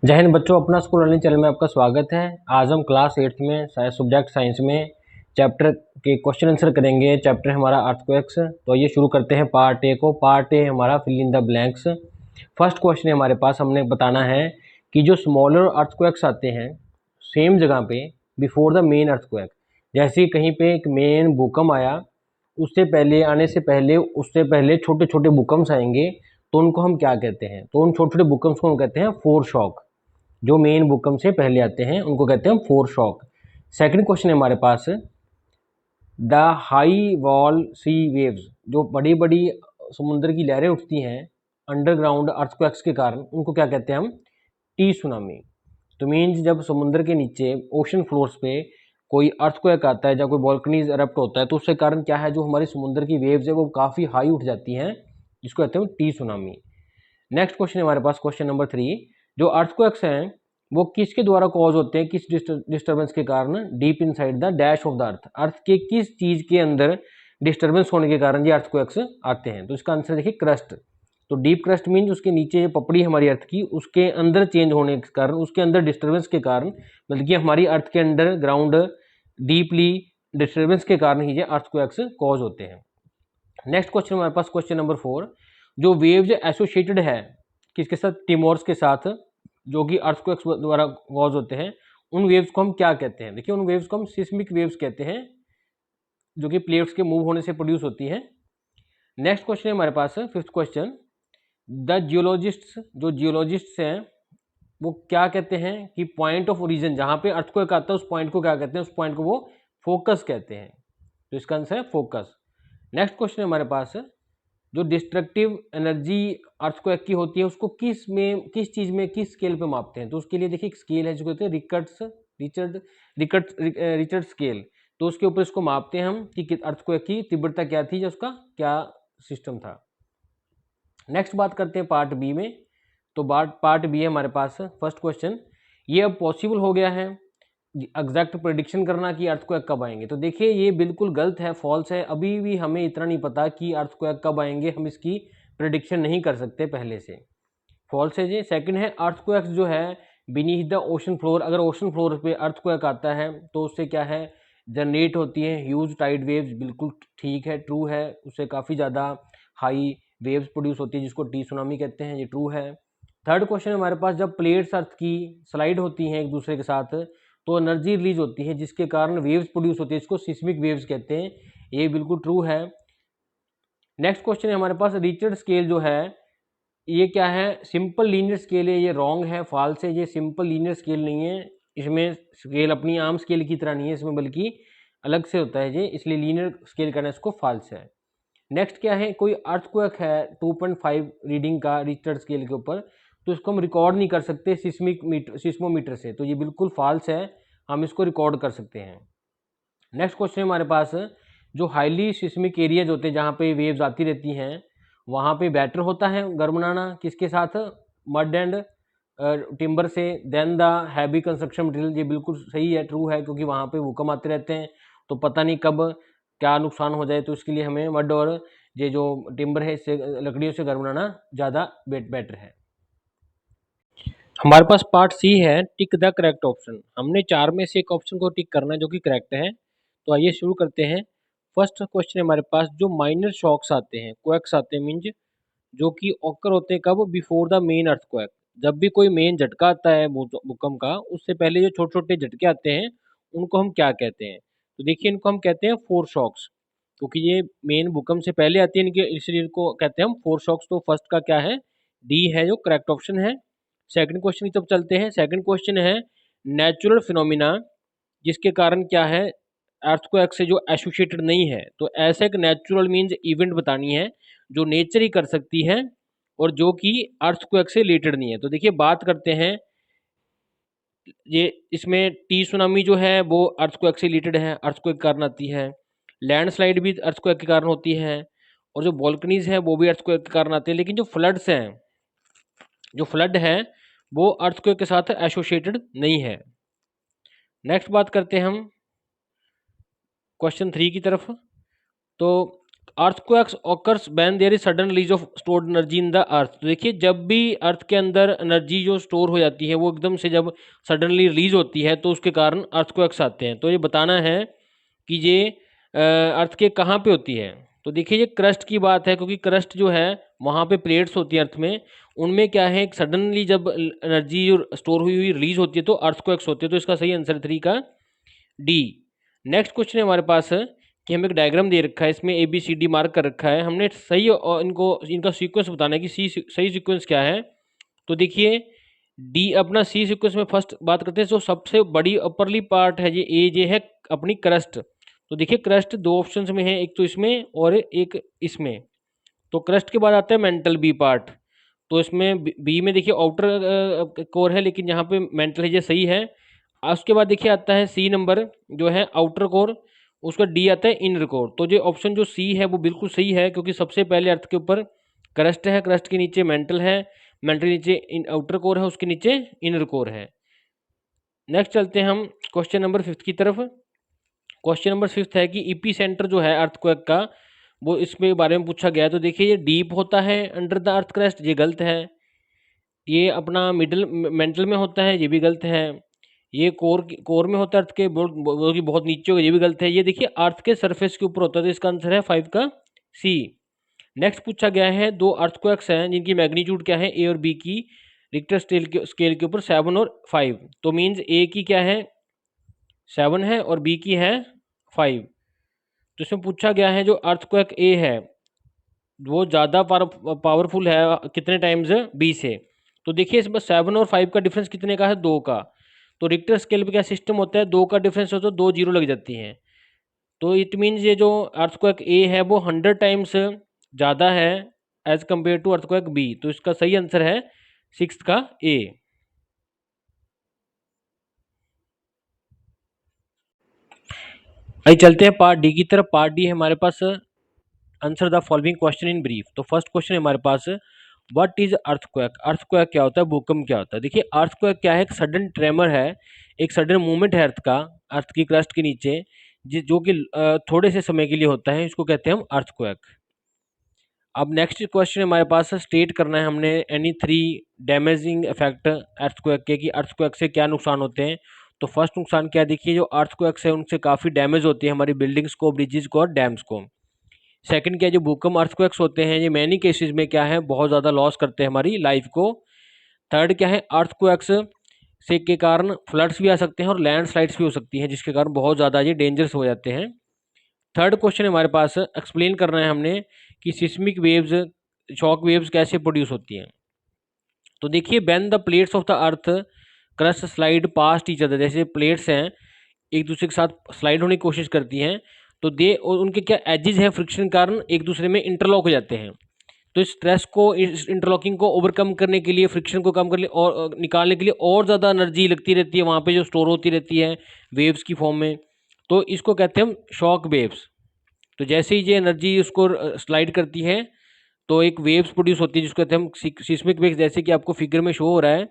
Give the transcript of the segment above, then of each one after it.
जय हिंद बच्चों, अपना स्कूल लर्निंग चैनल में आपका स्वागत है। आज हम क्लास 8th में सब्जेक्ट साइंस में चैप्टर के क्वेश्चन आंसर करेंगे। चैप्टर हमारा अर्थक्वेक्स। तो ये शुरू करते हैं पार्ट ए को। पार्ट ए हमारा fill in the blanks. First question है हमारे पास, हमने बताना है कि जो स्मॉलर अर्थक्वेक्स आते हैं सेम जगह पे बिफोर द मेन अर्थक्वेक, जैसे कहीं पे एक मेन भूकंप आया, उससे पहले आने से पहले उससे पहले छोटे छोटे भूकंप आएंगे, तो उनको हम क्या कहते हैं? तो उन छोटे छोटे भूकंप को हम कहते हैं फोर शॉक। जो मेन भूकंप से पहले आते हैं उनको कहते हैं फोर शॉक। सेकंड क्वेश्चन है हमारे पास, the high wall sea waves, जो बड़ी बड़ी समुद्र की लहरें उठती हैं अंडरग्राउंड अर्थक्वेक्स के कारण, उनको क्या कहते हैं हम? T tsunami. तो मीन्स जब समुद्र के नीचे ओशन फ्लोर्स पे कोई अर्थक्वेक आता है, जब कोई वॉल्कनीज एरप्ट होता है, तो उसके कारण क्या है, जो हमारी समुद्र की वेव्स है वो काफ़ी हाई उठ जाती हैं, जिसको कहते हैं टी सुनामी। नेक्स्ट क्वेश्चन है हमारे पास, क्वेश्चन नंबर 3, जो अर्थक्वेक्स हैं वो किसके द्वारा कॉज होते हैं, किस डिस्टर्बेंस के कारण? Deep inside the dash of the earth, earth के किस चीज के अंदर डिस्टर्बेंस होने के कारण ये अर्थक्वेक्स आते हैं? तो इसका आंसर देखिए क्रस्ट। तो डीप क्रस्ट मीन्स उसके नीचे जो पपड़ी हमारी अर्थ की, उसके अंदर चेंज होने के कारण, उसके अंदर डिस्टर्बेंस के कारण, मतलब कि हमारी अर्थ के अंडर ग्राउंड डीपली डिस्टर्बेंस के कारण ही ये अर्थक्वेक्स कॉज होते हैं। नेक्स्ट क्वेश्चन हमारे पास, क्वेश्चन नंबर 4, जो वेव्स एसोसिएटेड है किसके साथ? टिमोर्स के साथ, जो कि अर्थक्वेक्स द्वारा कॉज होते हैं, उन वेव्स को हम क्या कहते हैं? देखिए, उन वेव्स को हम सिस्मिक वेव्स कहते हैं, जो कि प्लेट्स के मूव होने से प्रोड्यूस होती हैं। नेक्स्ट क्वेश्चन है हमारे पास, फिफ्थ क्वेश्चन, द जियोलॉजिस्ट्स, जो जियोलॉजिस्ट्स हैं वो क्या कहते हैं कि पॉइंट ऑफ ओरिजिन, जहां पे अर्थक्वेक आता है उस पॉइंट को क्या कहते हैं? उस पॉइंट को वो फोकस कहते हैं। तो इसका आंसर है फोकस। नेक्स्ट क्वेश्चन है हमारे पास, जो डिस्ट्रक्टिव एनर्जी अर्थक्वेक की होती है उसको किस चीज में, किस स्केल पे मापते हैं? तो उसके लिए देखिए एक स्केल है जो कहते हैं रिचर्ड स्केल। तो उसके ऊपर इसको मापते हैं हम कि अर्थक्वेक की तीव्रता क्या थी या उसका क्या सिस्टम था। नेक्स्ट बात करते हैं पार्ट बी में। तो पार्ट बी है हमारे पास। फर्स्ट क्वेश्चन, ये अब पॉसिबल हो गया है एग्जैक्ट प्रेडिक्शन करना कि अर्थक्वेक कब आएंगे? तो देखिए ये बिल्कुल गलत है, फॉल्स है। अभी भी हमें इतना नहीं पता कि अर्थक्वेक कब आएंगे, हम इसकी प्रेडिक्शन नहीं कर सकते पहले से। फॉल्स है जी। सेकंड है, अर्थक्वेक्स जो है बीनीथ द ओशन फ्लोर, अगर ओशन फ्लोर पे अर्थक्वेक आता है तो उससे क्या है, जनरेट होती है ह्यूज टाइड वेव्स। बिल्कुल ठीक है, ट्रू है। उससे काफ़ी ज़्यादा हाई वेव्स प्रोड्यूस होती है, जिसको टी सुनामी कहते हैं, ये ट्रू है। थर्ड क्वेश्चन हमारे पास, जब प्लेट्स अर्थ की स्लाइड होती हैं एक दूसरे के साथ तो एनर्जी रिलीज होती है, जिसके कारण वेव्स प्रोड्यूस होती है, इसको सिस्मिक वेव्स कहते हैं, ये बिल्कुल ट्रू है। नेक्स्ट क्वेश्चन है हमारे पास, रिचर्ड स्केल जो है ये क्या है? सिंपल लीनियर स्केल है, ये रॉन्ग है, फॉल्स है। ये सिंपल लीनियर स्केल नहीं है, इसमें स्केल अपनी आम स्केल की तरह नहीं है, इसमें बल्कि अलग से होता है ये, इसलिए लीनियर स्केल करना इसको फॉल्स है। नेक्स्ट क्या है, कोई अर्थक्वेक है 2.5 रीडिंग का रिक्टर स्केल के ऊपर, तो इसको हम रिकॉर्ड नहीं कर सकते सिस्मोमीटर से, तो ये बिल्कुल फॉल्स है, हम इसको रिकॉर्ड कर सकते हैं। नेक्स्ट क्वेश्चन हमारे पास, जो हाईली सिस्मिक एरियाज होते हैं जहाँ पे वेव्स आती रहती हैं, वहाँ पे बेटर होता है घर बनाना किसके साथ? मड एंड टिम्बर से, then the heavy construction material. ये बिल्कुल सही है, ट्रू है, क्योंकि वहाँ पे भूकंप आते रहते हैं, तो पता नहीं कब क्या नुकसान हो जाए, तो इसके लिए हमें मड और ये जो टिम्बर है, इससे लकड़ियों से घर बनाना ज़्यादा बेटर है। हमारे पास पार्ट सी है, टिक द करेक्ट ऑप्शन। हमने 4 में से एक ऑप्शन को टिक करना है जो कि करेक्ट है। तो आइए शुरू करते हैं। फर्स्ट क्वेश्चन है हमारे पास, जो माइनर शॉक्स आते हैं, क्वेक्स आते हैं, मीन्स जो कि ऑकर होते हैं कब? Before the main earthquake. जब भी कोई मेन झटका आता है भूकंप का, उससे पहले जो छोटे छोटे झटके आते हैं उनको हम क्या कहते हैं? तो देखिए इनको हम कहते हैं फोर शॉक्स, क्योंकि ये मेन भूकंप से पहले आती है, इनके इसलिए इनको कहते हैं हम फोर शॉक्स। तो फर्स्ट का क्या है? डी है जो करेक्ट ऑप्शन है। सेकंड क्वेश्चन की तरफ चलते हैं। सेकंड क्वेश्चन है, नेचुरल फिनोमिना जिसके कारण क्या है, अर्थक्वेक से जो एसोसिएटेड नहीं है, तो ऐसा एक नेचुरल मीन्स इवेंट बतानी है जो नेचर ही कर सकती है और जो कि अर्थक्वेक से रिलेटेड नहीं है। तो देखिए बात करते हैं, ये इसमें टी सुनामी जो है वो अर्थक्वेक से रिलेटेड है, अर्थक्वेक के कारण आती है। लैंडस्लाइड भी अर्थक्वेक के कारण होती है, और जो वॉल्कनीज है वो भी अर्थक्वेक के कारण आते हैं। लेकिन जो फ्लड्स हैं, जो फ्लड है वो अर्थक्वेक के साथ एसोसिएटेड नहीं है। नेक्स्ट बात करते हैं हम क्वेश्चन 3 की तरफ। तो earthquakes occurs when there is sudden release of stored energy in the earth. तो देखिए जब भी अर्थ के अंदर एनर्जी जो स्टोर हो जाती है वो एकदम से जब सडनली रिलीज होती है तो उसके कारण अर्थक्वेक्स आते हैं। तो ये बताना है कि ये अर्थ के कहाँ पे होती है। तो देखिए ये क्रस्ट की बात है, क्योंकि क्रस्ट जो है वहाँ पे प्लेट्स होती है अर्थ में, उनमें क्या है सडनली जब एनर्जी स्टोर हुई हुई रिलीज होती है तो अर्थक्वेक्स होते हैं। तो इसका सही आंसर 3 का डी। नेक्स्ट क्वेश्चन है हमारे पास कि हमें एक डायग्राम दे रखा है, इसमें A B C D mark कर रखा है, हमने सही और इनको इनका सीक्वेंस बताना है कि सही सीक्वेंस क्या है। तो देखिए डी अपना सी सीक्वेंस में फर्स्ट बात करते हैं, जो सबसे बड़ी अपरली पार्ट है ये है अपनी क्रस्ट। तो देखिए क्रस्ट दो ऑप्शंस में है, एक तो इसमें और एक इसमें। तो क्रस्ट के बाद आता है मेंटल बी पार्ट। तो इसमें बी में देखिए आउटर कोर है, लेकिन यहाँ पे मेंटल है, ये सही है। उसके बाद देखिए आता है सी नंबर जो है आउटर कोर, उसका डी आता है इनर कोर। तो जो ऑप्शन जो सी है वो बिल्कुल सही है, क्योंकि सबसे पहले अर्थ के ऊपर क्रस्ट है, क्रस्ट के नीचे मेंटल है, मेंटल के नीचे आउटर कोर है, उसके नीचे इनर कोर है। नेक्स्ट चलते हैं हम क्वेश्चन नंबर 5 की तरफ। क्वेश्चन नंबर 5 है कि इपी सेंटर जो है अर्थक्वेक का वो इसमें बारे में पूछा गया है। तो देखिए ये डीप होता है अंडर द अर्थ क्रस्ट, ये गलत है। ये अपना मिडल मेंटल में होता है, ये भी गलत है। ये कोर में होता है अर्थ के, वो की बहुत नीचे होगा, ये भी गलत है। ये देखिए अर्थ के सरफेस के ऊपर होता है, तो इसका आंसर है 5 का सी। नेक्स्ट पूछा गया है दो अर्थक्वेक्स हैं जिनकी मैग्नीट्यूड क्या है ए और बी की रिक्टर स्केल के ऊपर 7 और 5। तो मीन्स ए की क्या है 7 है और बी की है 5। तो इसमें पूछा गया है जो अर्थक्वेक ए है वो ज़्यादा पावरफुल है कितने टाइम्स बी से। तो देखिए इसमें 7 और 5 का डिफरेंस कितने का है 2 का। तो रिक्टर स्केल पे क्या सिस्टम होता है 2 का डिफरेंस हो तो 2 जीरो लग जाती हैं। तो इट मीन्स ये जो अर्थक्वेक ए है वो 100 टाइम्स ज़्यादा है as compare to earthquake B. तो इसका सही आंसर है 6 का ए। आइए चलते हैं पार्ट डी की तरफ। पार्ट डी है हमारे पास answer the following question in brief. तो फर्स्ट क्वेश्चन है हमारे पास व्हाट इज अर्थक्वेक। अर्थक्वेक क्या होता है, भूकंप क्या होता है। देखिए अर्थक्वेक क्या है, एक सडन ट्रेमर है, एक सडन मूवमेंट है अर्थ का, अर्थ की क्रस्ट के नीचे जो कि थोड़े से समय के लिए होता है, इसको कहते हैं हम अर्थक्वेक। अब नेक्स्ट क्वेश्चन हमारे पास स्टेट करना है हमने एनी 3 डैमेजिंग इफेक्ट अर्थक्वेक के, कि अर्थक्वेक से क्या नुकसान होते हैं। तो फर्स्ट नुकसान क्या है, देखिए जो अर्थक्वेक्स है उनसे काफ़ी डैमेज होती है हमारी बिल्डिंग्स को, ब्रिजेस को और डैम्स को। सेकंड क्या है, जो भूकंप अर्थक्वेक्स होते हैं ये मैनी केसेस में क्या है बहुत ज़्यादा लॉस करते हैं हमारी लाइफ को। थर्ड क्या है, अर्थक्वेक्स से के कारण फ्लड्स भी आ सकते हैं और लैंडस्लाइड्स भी हो सकती हैं, जिसके कारण बहुत ज़्यादा ये डेंजरस हो जाते हैं। थर्ड क्वेश्चन हमारे पास एक्सप्लेन करना है हमने कि सिस्मिक वेव्स, शॉक वेव्स कैसे प्रोड्यूस होती हैं। तो देखिए when the plates of the earth crust slide past each other, जैसे प्लेट्स हैं एक दूसरे के साथ स्लाइड होने की कोशिश करती हैं, तो दे और उनके क्या एजेस हैं फ्रिक्शन के कारण एक दूसरे में इंटरलॉक हो जाते हैं। तो इस स्ट्रेस को, इस इंटरलॉकिंग को ओवरकम करने के लिए, फ्रिक्शन को कम करने और निकालने के लिए और ज़्यादा एनर्जी लगती रहती है वहाँ पे, जो स्टोर होती रहती है वेव्स की फॉर्म में। तो इसको कहते हैं हम शॉक वेव्स। तो जैसे ही ये एनर्जी उसको स्लाइड करती है तो एक वेव्स प्रोड्यूस होती है जिसको कहते हैं हम सिस्मिक वेव्स, जैसे कि आपको फिगर में शो हो रहा है।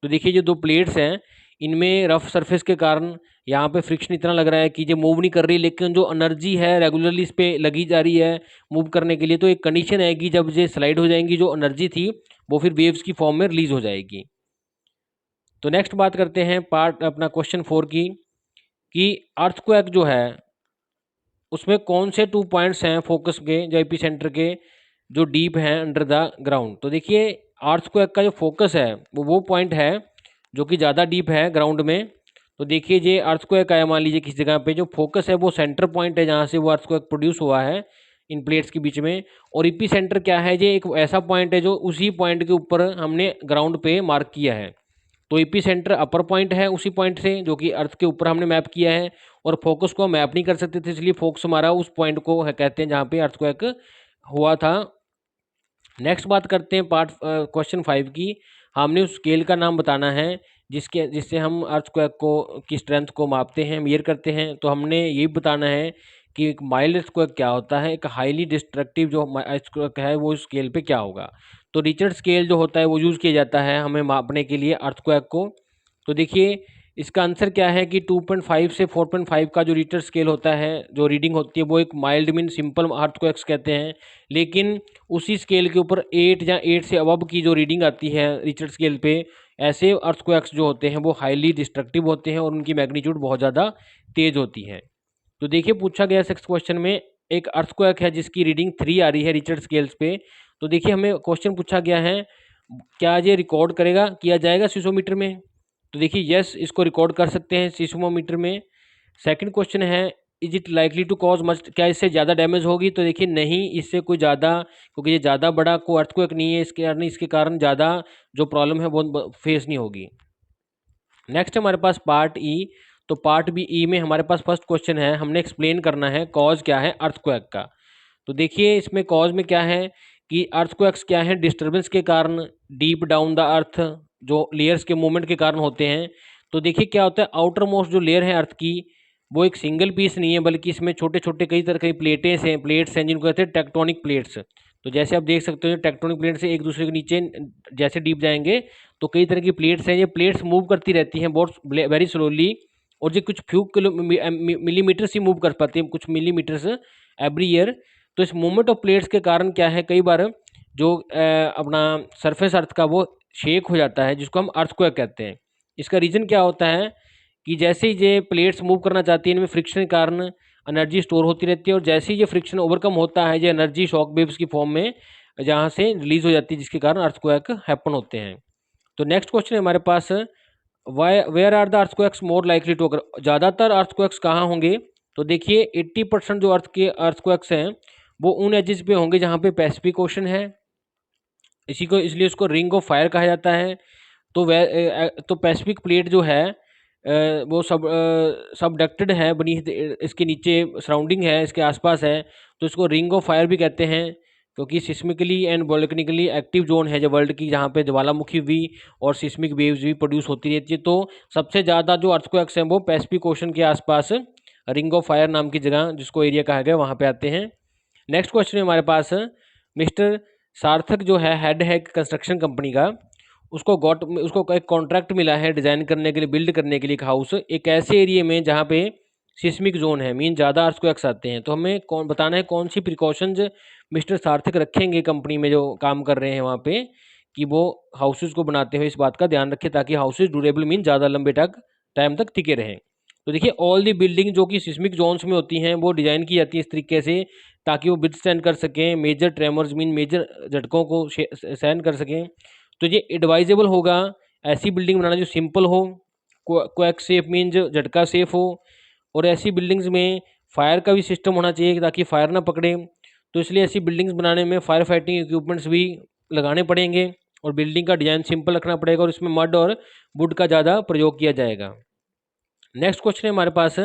तो देखिए जो दो प्लेट्स हैं इनमें रफ सरफेस के कारण यहाँ पे फ्रिक्शन इतना लग रहा है कि ये मूव नहीं कर रही, लेकिन जो एनर्जी है रेगुलरली इस पर लगी जा रही है मूव करने के लिए। तो एक कंडीशन आएगी जब ये स्लाइड हो जाएंगी, जो एनर्जी थी वो फिर वेव्स की फॉर्म में रिलीज हो जाएगी। तो नेक्स्ट बात करते हैं पार्ट अपना क्वेश्चन 4 की, कि अर्थक्वेक जो है उसमें कौन से 2 पॉइंट्स हैं फोकस के, जो एपी सेंटर के, जो डीप हैं अंडर द ग्राउंड। तो देखिए अर्थक्वेक का जो फोकस है वो पॉइंट है जो कि ज़्यादा डीप है ग्राउंड में। तो देखिए ये अर्थक्वेक आया मान लीजिए किसी जगह पे, जो फोकस है वो सेंटर पॉइंट है जहाँ से वो अर्थक्वेक प्रोड्यूस हुआ है इन प्लेट्स के बीच में। और ईपी सेंटर क्या है, ये एक ऐसा पॉइंट है जो उसी पॉइंट के ऊपर हमने ग्राउंड पे मार्क किया है। तो ईपी सेंटर अपर पॉइंट है उसी पॉइंट से जो कि अर्थ के ऊपर हमने मैप किया है, और फोकस को मैप नहीं कर सकते थे, इसलिए फोकस हमारा उस पॉइंट को कहते हैं जहाँ पे अर्थक्वेक हुआ था। नेक्स्ट बात करते हैं पार्ट क्वेश्चन 5 की। हमने उस स्केल का नाम बताना है जिससे हम अर्थक्वेक को की स्ट्रेंथ को मापते हैं, मेयर करते हैं। तो हमने ये बताना है कि एक माइल्ड अर्थक्वेक क्या होता है, एक हाईली डिस्ट्रक्टिव जो अर्थक्वेक है वो स्केल पे क्या होगा। तो रिचर्ड स्केल जो होता है वो यूज़ किया जाता है हमें मापने के लिए अर्थक्वेक को। तो देखिए इसका आंसर क्या है कि 2.5 से 4.5 का जो रिक्टर स्केल होता है, जो रीडिंग होती है, वो एक माइल्ड मीन सिंपल अर्थक्वेक्स कहते हैं। लेकिन उसी स्केल के ऊपर 8 या 8 से अबव की जो रीडिंग आती है रिक्टर स्केल पे, ऐसे अर्थक्वेक्स जो होते हैं वो हाईली डिस्ट्रक्टिव होते हैं और उनकी मैग्नीट्यूड बहुत ज़्यादा तेज होती है। तो देखिए पूछा गया 6 क्वेश्चन में एक अर्थक्वेक है जिसकी रीडिंग 3 आ रही है रिचर्ड स्केल्स पे। तो देखिए हमें क्वेश्चन पूछा गया है, क्या ये रिकॉर्ड करेगा किया जाएगा सीस्मोमीटर में? तो देखिए यस, इसको रिकॉर्ड कर सकते हैं सीस्मोमीटर में। सेकंड क्वेश्चन है, is it likely to cause much, क्या इससे ज़्यादा डैमेज होगी? तो देखिए नहीं, इससे कोई ज़्यादा, क्योंकि ये ज़्यादा बड़ा कोई अर्थक्वेक नहीं है, इसके कारण ज़्यादा जो प्रॉब्लम है वो फेस नहीं होगी। नेक्स्ट हमारे पास पार्ट ई। तो पार्ट बी ई में हमारे पास फर्स्ट क्वेश्चन है, हमने एक्सप्लेन करना है कॉज क्या है अर्थक्वेक का। तो देखिए इसमें कॉज में क्या है कि अर्थक्वेक्स क्या है, डिस्टर्बेंस के कारण, डीप डाउन द अर्थ, जो लेयर्स के मूवमेंट के कारण होते हैं। तो देखिए क्या होता है, आउटर मोस्ट जो लेयर है अर्थ की, वो एक सिंगल पीस नहीं है, बल्कि इसमें छोटे छोटे कई तरह की प्लेट्स हैं जिनको कहते हैं टेक्टोनिक प्लेट्स। तो जैसे आप देख सकते हो टेक्टोनिक प्लेट्स से एक दूसरे के नीचे जैसे डीप जाएंगे तो कई तरह की प्लेट्स हैं, ये प्लेट्स मूव करती रहती हैं बहुत वेरी स्लोली, और ये कुछ फ्यू मिलीमीटर ही मूव कर पाती हैं, कुछ मिलीमीटर्स एवरी ईयर। तो इस मूवमेंट ऑफ प्लेट्स के कारण क्या है, कई बार जो अपना सरफेस अर्थ का वो शेक हो जाता है, जिसको हम अर्थक्वेक कहते हैं। इसका रीज़न क्या होता है कि जैसे ही ये प्लेट्स मूव करना चाहती है, इनमें फ्रिक्शन के कारण एनर्जी स्टोर होती रहती है, और जैसे ही ये फ्रिक्शन ओवरकम होता है, ये एनर्जी शॉक वेव्स की फॉर्म में जहाँ से रिलीज हो जाती है, जिसके कारण अर्थक्वेक हैपन होते हैं। तो नेक्स्ट क्वेश्चन है हमारे पास, why where are the earthquakes more likely to अगर, ज़्यादातर अर्थक्वेक्स कहाँ होंगे? तो देखिए 80% जो अर्थ के अर्थक्वेक्स हैं वो उन एजेस पे होंगे जहाँ पे पैसिफिक ओशन है, इसी को इसलिए उसको रिंग ऑफ फायर कहा जाता है। तो तो पैसिफिक प्लेट जो है वो सबडक्टेड है बनीथ, इसके नीचे सराउंडिंग है, इसके आसपास है, तो इसको रिंग ऑफ फायर भी कहते हैं, क्योंकि सिस्मिकली एंड वोल्केनिकली एक्टिव जोन है जो वर्ल्ड की, जहाँ पे ज्वालामुखी भी और सिस्मिक वेव्स भी प्रोड्यूस होती रहती है। तो सबसे ज़्यादा जो अर्थक्वेक्स हैं वो पैसिफिक ओशन के आसपास रिंग ऑफ फायर नाम की जगह, जिसको एरिया कहा गया, वहाँ पे आते हैं। नेक्स्ट क्वेश्चन है हमारे पास, मिस्टर सार्थक जो है हेड है कंस्ट्रक्शन कंपनी का, उसको एक कॉन्ट्रैक्ट मिला है डिज़ाइन करने के लिए, बिल्ड करने के लिए एक हाउस एक ऐसे एरिया में जहाँ पे सिस्मिक जोन है, मीन ज़्यादा अर्थक्वेक्स आते हैं। तो हमें कौन बताना है कौन सी प्रिकॉशंस मिस्टर सार्थक रखेंगे कंपनी में जो काम कर रहे हैं वहाँ पे, कि वो हाउसेज को बनाते हुए इस बात का ध्यान रखें ताकि हाउसेज ड्यूरेबल मीन ज़्यादा लंबे टाइम तक टिके रहें। तो देखिए ऑल दी बिल्डिंग जो कि सिस्मिक जोन्स में होती हैं वो डिज़ाइन की जाती है इस तरीके से ताकि वो विथस्टैंड कर सकें मेजर ट्रेमर्स मीन मेजर झटकों को सहन कर सकें। तो ये एडवाइजेबल होगा ऐसी बिल्डिंग बनाना जो सिंपल हो, क्वैक सेफ मीन जो झटका सेफ हो, और ऐसी बिल्डिंग्स में फायर का भी सिस्टम होना चाहिए ताकि फायर ना पकड़े। तो इसलिए ऐसी बिल्डिंग्स बनाने में फायर फाइटिंग इक्विपमेंट्स भी लगाने पड़ेंगे, और बिल्डिंग का डिज़ाइन सिंपल रखना पड़ेगा, और इसमें मड और वुड का ज़्यादा प्रयोग किया जाएगा। नेक्स्ट क्वेश्चन है हमारे पास,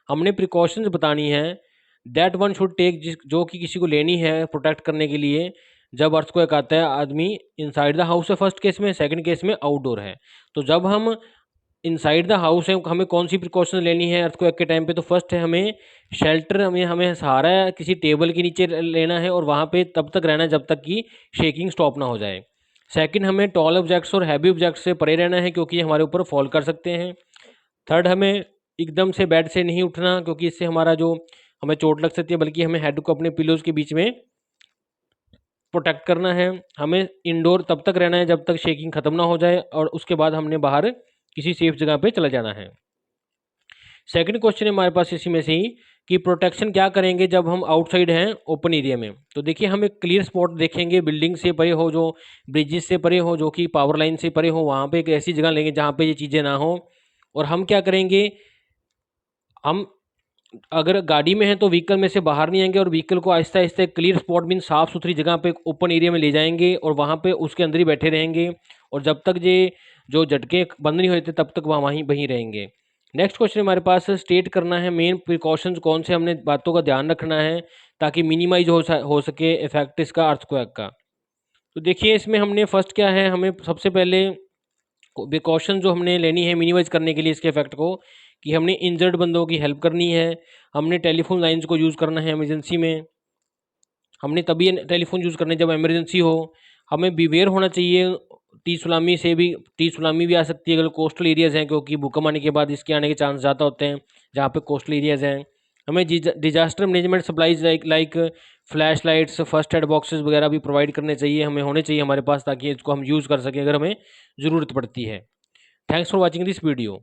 हमने प्रिकॉशंस बतानी है दैट वन शुड टेक, जो कि किसी को लेनी है प्रोटेक्ट करने के लिए जब अर्थक्वेक आता है। आदमी इनसाइड द हाउस है फर्स्ट केस में, सेकंड केस में आउटडोर है। तो जब हम इनसाइड द हाउस है, हमें कौन सी प्रिकॉशन लेनी है अर्थक्वेक के टाइम पे? तो फर्स्ट है हमें शेल्टर, हमें हमें सहारा किसी टेबल के नीचे लेना है, और वहाँ पे तब तक रहना है जब तक कि शेकिंग स्टॉप ना हो जाए। सेकंड, हमें टॉल ऑब्जेक्ट्स और हैवी ऑब्जेक्ट्स से परे रहना है क्योंकि ये हमारे ऊपर फॉल कर सकते हैं। थर्ड, हमें एकदम से बेड से नहीं उठना क्योंकि इससे हमारा जो हमें चोट लग सकती है, बल्कि हमें हेड को अपने पिलोज के बीच में प्रोटेक्ट करना है। हमें इंडोर तब तक रहना है जब तक शेकिंग खत्म ना हो जाए, और उसके बाद हमने बाहर किसी सेफ जगह पे चला जाना है। सेकंड क्वेश्चन है हमारे पास इसी में से ही कि प्रोटेक्शन क्या करेंगे जब हम आउटसाइड हैं ओपन एरिया में? तो देखिए हम एक क्लियर स्पॉट देखेंगे, बिल्डिंग से परे हो, जो ब्रिजेस से परे हो, जो कि पावर लाइन से परे हो, वहाँ पे एक ऐसी जगह लेंगे जहाँ पे ये चीज़ें ना हो। और हम क्या करेंगे, हम अगर गाड़ी में है तो व्हीकल में से बाहर नहीं आएंगे, और व्हीकल को Aahista Aahista clear spot mean साफ सुथरी जगह पे ओपन एरिया में ले जाएंगे, और वहाँ पे उसके अंदर ही बैठे रहेंगे, और जब तक ये जो झटके बंद नहीं होते तब तक वहाँ वहीं रहेंगे। नेक्स्ट क्वेश्चन हमारे पास स्टेट करना है मेन प्रिकॉशंस कौन से हमने बातों का ध्यान रखना है ताकि मिनिमाइज हो सके इफेक्ट इसका अर्थक्वेक का। तो देखिए इसमें हमने फर्स्ट क्या है, हमें सबसे पहले प्रिकॉशन जो हमने लेनी है मिनिमाइज करने के लिए इसके इफेक्ट को, कि हमने इंजर्ड बंदों की हेल्प करनी है, हमने टेलीफोन लाइंस को यूज़ करना है इमरजेंसी में, हमने तभी टेलीफोन यूज़ करना है जब इमरजेंसी हो, हमें बिवेयर होना चाहिए टी सुनामी भी आ सकती है अगर कोस्टल एरियाज हैं, क्योंकि भूकंप आने के बाद इसके आने के चांस ज़्यादा होते हैं जहाँ पे कोस्टल एरियाज हैं। हमें disaster management supplies like flash lights, first aid boxes वगैरह भी प्रोवाइड करने चाहिए, हमें होने चाहिए हमारे पास, ताकि इसको हम यूज़ कर सकें अगर हमें ज़रूरत पड़ती है। Thanks for watching this video.